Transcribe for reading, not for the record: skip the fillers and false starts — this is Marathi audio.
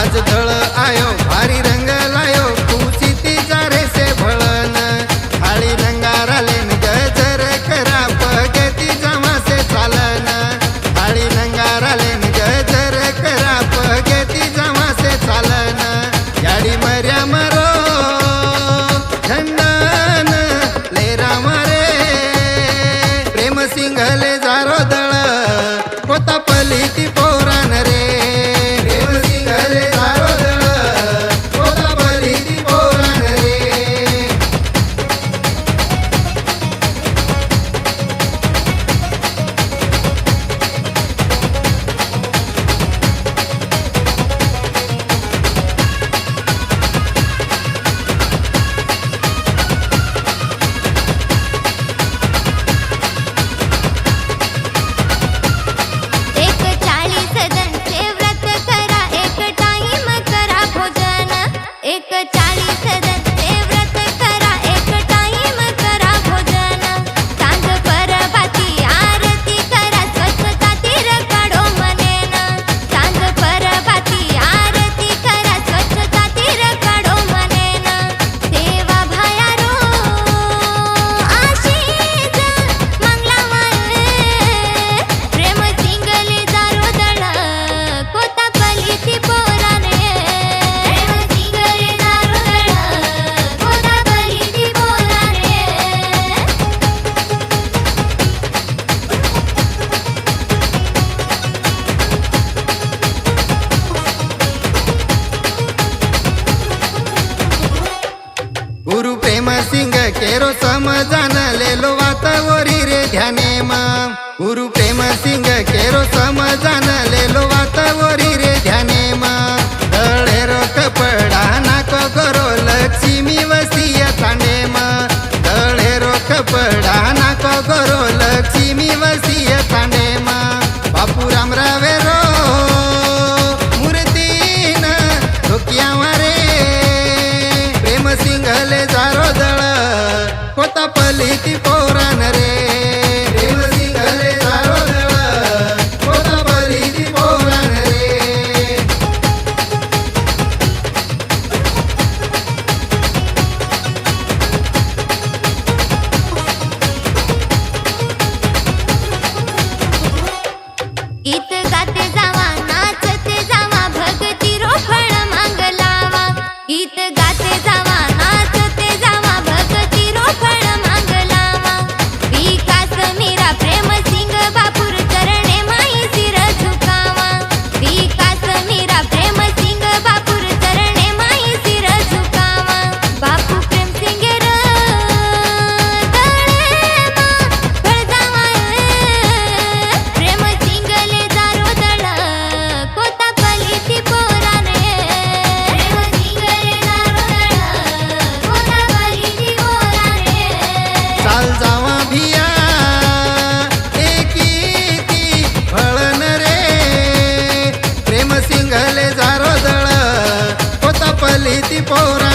आज दळ आयो भारी रंग लायो खुशी ती जारे से भळन थाळी रंगाराले गजर करा पगती जमा से चालन थाळी रंगाराले गजर करा पगती जमा से चालन याडी मर्या मरो झंडन लेरा मरे प्रेम सिंगले जारो दळ कोता पलिती पोरान रे गुरु प्रेम सिंग केरो समजान लेलो वातावरी रे ध्याने मा गुरु प्रेम सिंग केरो समजान लेलो वातावरी रे ध्याने मा दळेरो कपडा नाको गरो लक्ष्मी वसिय तांडे मा दळेरो कपडा नाको गरो लक्ष्मी वसिय तांडे मा बापू रामरावेरो मूर्तीन धोकिया मारे प्रेम सिंगले जारो दळ कोता पलिती पोरान रे प्रेम सिंगले जारो दळ कोता पलिती पोरान रे गीत गाते जावा नाचते जावा भक्ती रोफळ मांगलावा गीत गाते जावा नाचते जावा भक्ती रोफळ मांगलावा विकास मीरा प्रेम सिंग बापूर चरणे माई सिर झुकावा विकास मीरा प्रेम सिंग बापूर चरणे माई सिर झुकावा बापू प्रेम सिंग र दळे मा फळजावा प्रेम सिंगले जारो दळ कोता पलिती पोराने प्रेम सिंगले जारो दळ कोता पलिती पोराने चाल जावा भिया एकीती भळन रे प्रेम सिंगले जारो दळ कोता पलिती पोरा